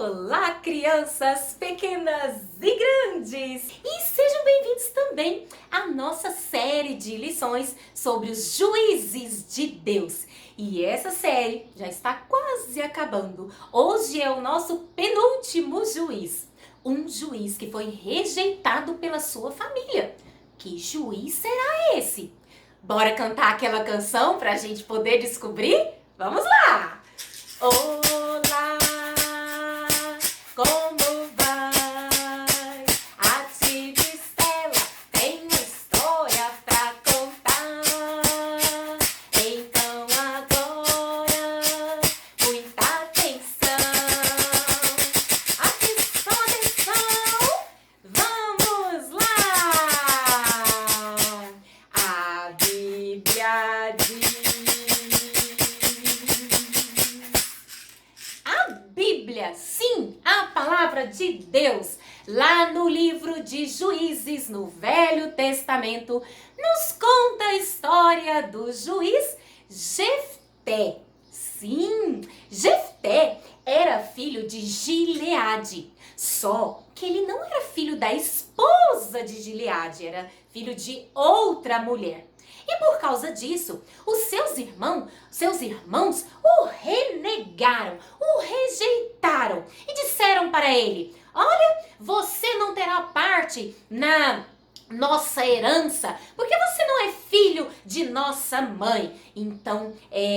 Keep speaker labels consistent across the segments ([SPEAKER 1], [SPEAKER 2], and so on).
[SPEAKER 1] Olá, crianças pequenas e grandes! E sejam bem-vindos também à nossa série de lições sobre os juízes de Deus. E essa série já está quase acabando. Hoje é o nosso penúltimo juiz. Um juiz que foi rejeitado pela sua família. Que juiz será esse? Bora cantar aquela canção para a gente poder descobrir? Vamos lá! Olá, como vai? A tia Estela tem uma história pra contar. Então agora, muita atenção. Atenção, vamos lá! A Bíblia diz... Bíblia, sim, a palavra de Deus, lá no livro de Juízes, no Velho Testamento, nos conta a história do juiz Jefté. Sim, Jefté era filho de Gileade, só que ele não era filho da esposa de Gileade, era filho de outra mulher. E por causa disso, os seus irmãos o renegaram, o rejeitaram e disseram para ele: olha, você não terá parte na nossa herança, porque você não é filho de nossa mãe. Então,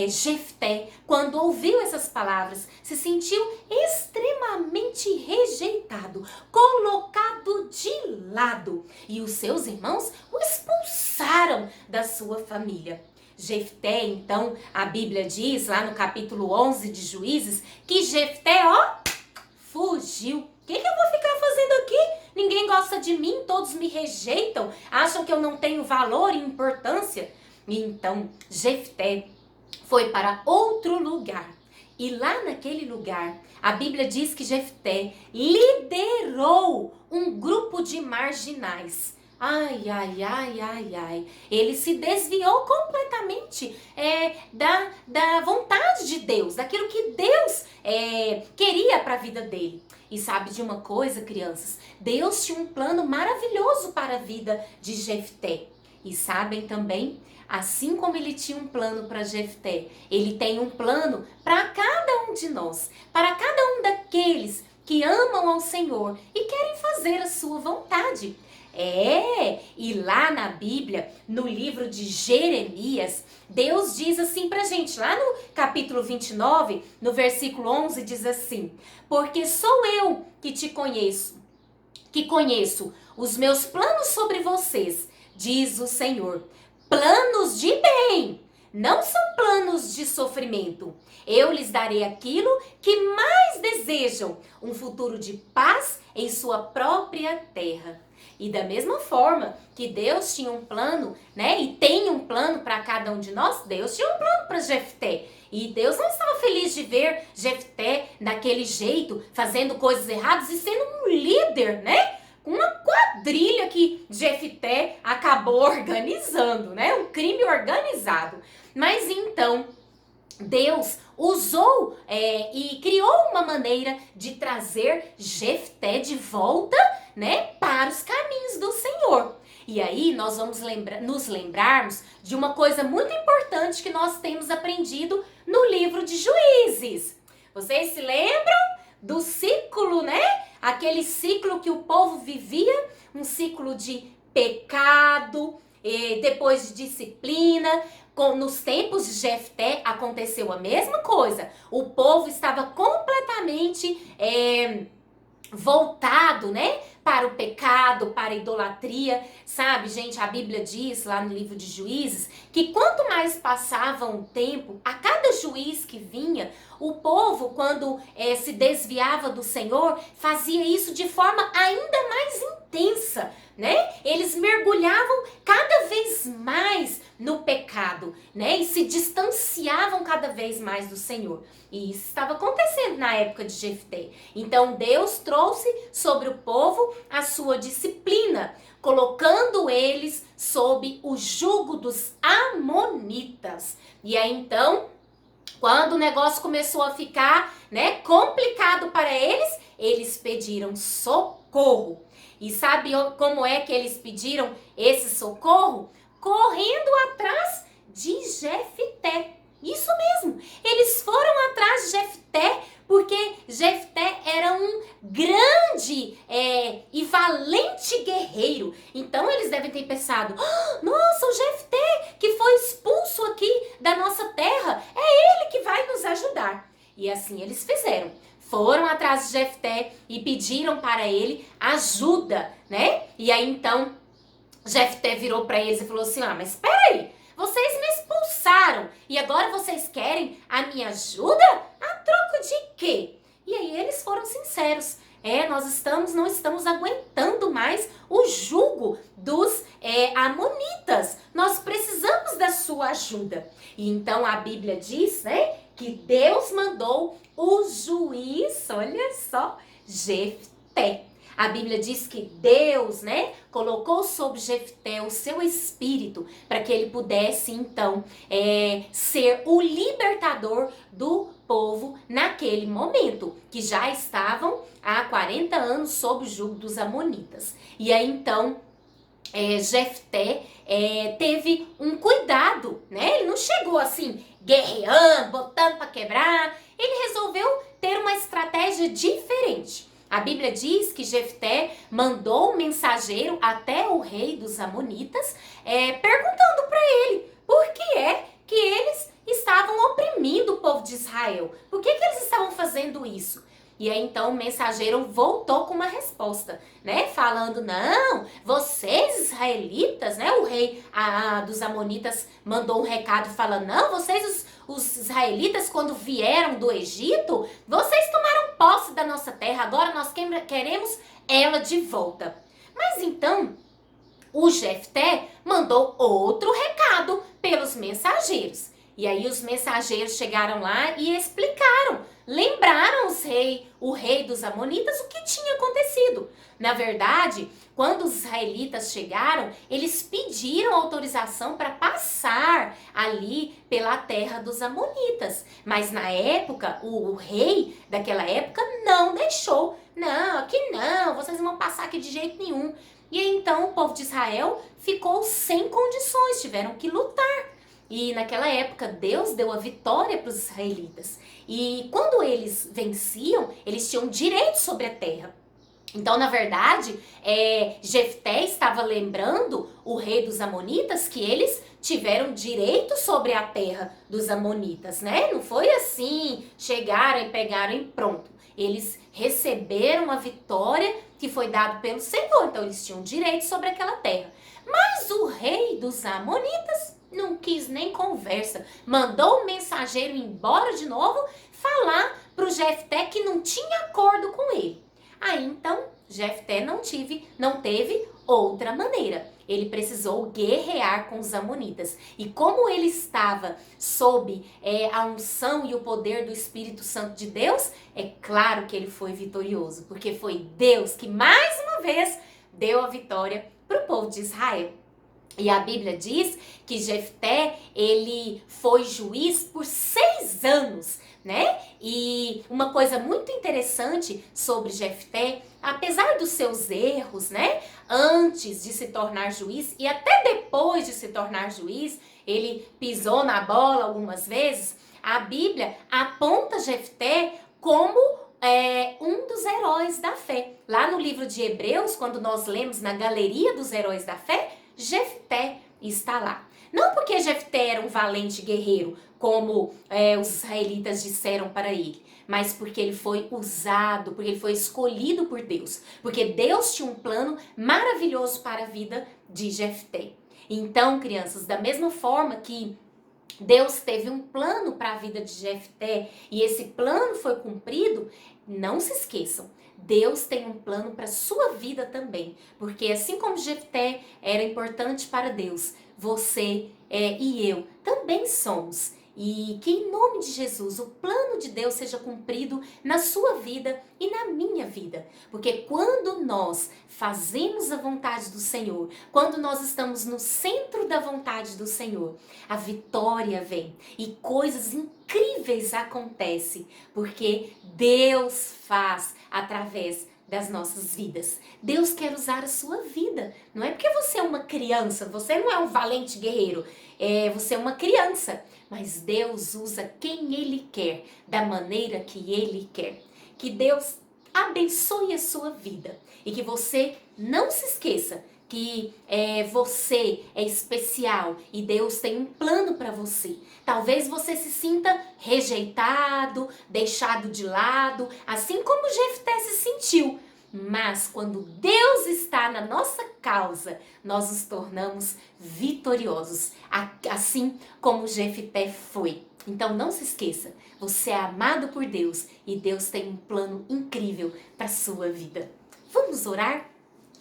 [SPEAKER 1] Jefté, quando ouviu essas palavras, se sentiu extremamente rejeitado, colocado de lado. E os seus irmãos o expulsaram da sua família. Jefté, então, a Bíblia diz lá no capítulo 11 de Juízes, que Jefté, fugiu. O que eu vou ficar fazendo aqui? Ninguém gosta de mim, todos me rejeitam, acham que eu não tenho valor e importância. E então, Jefté foi para outro lugar. E lá naquele lugar, a Bíblia diz que Jefté liderou um grupo de marginais. Ai. Ele se desviou completamente da vontade de Deus, daquilo que Deus queria para a vida dele. E sabe de uma coisa, crianças? Deus tinha um plano maravilhoso para a vida de Jefté. E sabem também, assim como ele tinha um plano para Jefté, ele tem um plano para cada um de nós, para cada um daqueles que amam ao Senhor e querem fazer a sua vontade. E lá na Bíblia, no livro de Jeremias, Deus diz assim pra gente, lá no capítulo 29, no versículo 11, diz assim: porque sou eu que te conheço, que conheço os meus planos sobre vocês, diz o Senhor, planos de bem, não são planos de sofrimento. Eu lhes darei aquilo que mais desejam, um futuro de paz em sua própria terra. E da mesma forma que Deus tinha um plano, né? E tem um plano para cada um de nós, Deus tinha um plano para Jefté. E Deus não estava feliz de ver Jefté daquele jeito, fazendo coisas erradas e sendo um líder, né? Uma quadrilha que Jefté acabou organizando, né? Um crime organizado. Mas então, Deus usou e criou uma maneira de trazer Jefté de volta, né, para os caminhos do Senhor. E aí nós vamos nos lembrarmos de uma coisa muito importante que nós temos aprendido no livro de Juízes. Vocês se lembram do ciclo, né? Aquele ciclo que o povo vivia, um ciclo de pecado, depois de disciplina. Nos tempos de Jefté aconteceu a mesma coisa. O povo estava completamente voltado, né, para o pecado, para a idolatria. Sabe, gente, a Bíblia diz lá no livro de Juízes que quanto mais passava o tempo, a cada juiz que vinha, o povo, quando se desviava do Senhor, fazia isso de forma ainda mais intensa, né? Eles mergulhavam cada vez mais no pecado, né? E se distanciavam cada vez mais do Senhor. E isso estava acontecendo na época de Jefté. Então Deus trouxe sobre o povo a sua disciplina, colocando eles sob o jugo dos amonitas. E aí então, quando o negócio começou a ficar, né, complicado para eles, eles pediram socorro. E sabe como é que eles pediram esse socorro? Correndo atrás de Jefté. Isso mesmo, eles foram atrás de Jefté porque Jefté era um grande e valente guerreiro. Então eles devem ter pensado, nossa, o Jefté que foi expulso aqui da nossa terra, é ele que vai nos ajudar. E assim eles fizeram. Foram atrás de Jefté e pediram para ele ajuda, né? E aí então Jefté virou para eles e falou assim, mas espera aí. Vocês me expulsaram e agora vocês querem a minha ajuda? A troco de quê? E aí eles foram sinceros. Nós não estamos aguentando mais o jugo dos amonitas. Nós precisamos da sua ajuda. E então a Bíblia diz, né, que Deus mandou o juiz, olha só, Jefté. A Bíblia diz que Deus, né, colocou sobre Jefté o seu espírito para que ele pudesse, então, ser o libertador do povo naquele momento, que já estavam há 40 anos sob o jugo dos amonitas. E aí, então, Jefté teve um cuidado, né? Ele não chegou assim, guerreando, botando para quebrar. Ele resolveu ter uma estratégia diferente. A Bíblia diz que Jefté mandou um mensageiro até o rei dos amonitas, perguntando para ele por que é que eles estavam oprimindo o povo de Israel. Por que eles estavam fazendo isso? E aí então o mensageiro voltou com uma resposta, né? Falando, não, vocês israelitas, né? O rei dos amonitas mandou um recado falando, não, vocês os israelitas quando vieram do Egito, vocês tomaram posse da nossa terra, agora nós queremos ela de volta. Mas então o Jefté mandou outro recado pelos mensageiros. E aí os mensageiros chegaram lá e explicaram, lembraram o rei dos amonitas o que tinha acontecido. Na verdade, quando os israelitas chegaram, eles pediram autorização para passar ali pela terra dos amonitas. Mas na época, o rei daquela época não deixou. Não, aqui não, vocês não vão passar aqui de jeito nenhum. E aí, então o povo de Israel ficou sem condições, tiveram que lutar. E naquela época, Deus deu a vitória para os israelitas. E quando eles venciam, eles tinham direito sobre a terra. Então, na verdade, Jefté estava lembrando o rei dos amonitas que eles tiveram direito sobre a terra dos amonitas, né? Não foi assim, chegaram e pegaram e pronto. Eles receberam a vitória que foi dada pelo Senhor, então eles tinham direito sobre aquela terra. Mas o rei dos amonitas não quis nem conversa, mandou o mensageiro embora de novo, falar para o Jefté que não tinha acordo com ele. Aí então Jefté não teve outra maneira. Ele precisou guerrear com os amonitas. E como ele estava sob a unção e o poder do Espírito Santo de Deus, é claro que ele foi vitorioso, porque foi Deus que mais uma vez deu a vitória para o povo de Israel. E a Bíblia diz que Jefté, ele foi juiz por 6 anos, né? E uma coisa muito interessante sobre Jefté, apesar dos seus erros, né? Antes de se tornar juiz e até depois de se tornar juiz, ele pisou na bola algumas vezes. A Bíblia aponta Jefté como um dos heróis da fé. Lá no livro de Hebreus, quando nós lemos na galeria dos heróis da fé, Jefté está lá. Não porque Jefté era um valente guerreiro, como os israelitas disseram para ele, mas porque ele foi usado, porque ele foi escolhido por Deus. Porque Deus tinha um plano maravilhoso para a vida de Jefté. Então, crianças, da mesma forma que Deus teve um plano para a vida de Jefté e esse plano foi cumprido, não se esqueçam. Deus tem um plano para a sua vida também, porque assim como Jefté era importante para Deus, você e eu também somos. E que em nome de Jesus o plano de Deus seja cumprido na sua vida e na minha vida. Porque quando nós fazemos a vontade do Senhor, quando nós estamos no centro da vontade do Senhor, a vitória vem e coisas incríveis acontecem, porque Deus faz através das nossas vidas. Deus quer usar a sua vida. Não é porque você é uma criança, você não é um valente guerreiro, você é uma criança. Mas Deus usa quem Ele quer, da maneira que Ele quer. Que Deus abençoe a sua vida e que você não se esqueça que você é especial e Deus tem um plano para você. Talvez você se sinta rejeitado, deixado de lado, assim como Jefté se sentiu. Mas quando Deus está na nossa causa, nós nos tornamos vitoriosos, assim como Jefté foi. Então não se esqueça, você é amado por Deus e Deus tem um plano incrível para a sua vida. Vamos orar?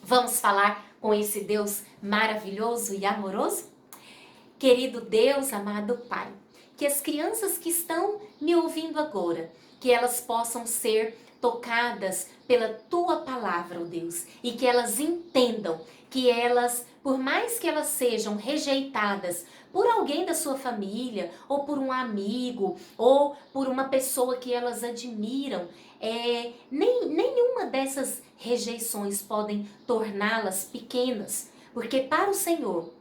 [SPEAKER 1] Vamos falar com esse Deus maravilhoso e amoroso? Querido Deus, amado Pai, que as crianças que estão me ouvindo agora, que elas possam ser tocadas pela Tua palavra, ó Deus, e que elas entendam que elas, por mais que elas sejam rejeitadas por alguém da sua família, ou por um amigo, ou por uma pessoa que elas admiram, nenhuma dessas rejeições podem torná-las pequenas, porque para o Senhor,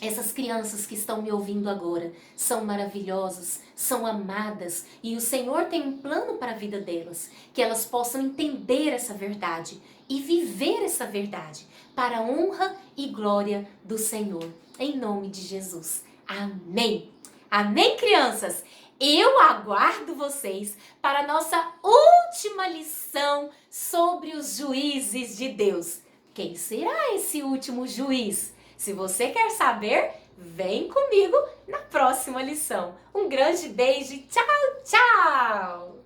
[SPEAKER 1] essas crianças que estão me ouvindo agora são maravilhosas, são amadas e o Senhor tem um plano para a vida delas, que elas possam entender essa verdade e viver essa verdade para a honra e glória do Senhor. Em nome de Jesus. Amém. Amém, crianças? Eu aguardo vocês para a nossa última lição sobre os juízes de Deus. Quem será esse último juiz? Se você quer saber, vem comigo na próxima lição. Um grande beijo, tchau, tchau!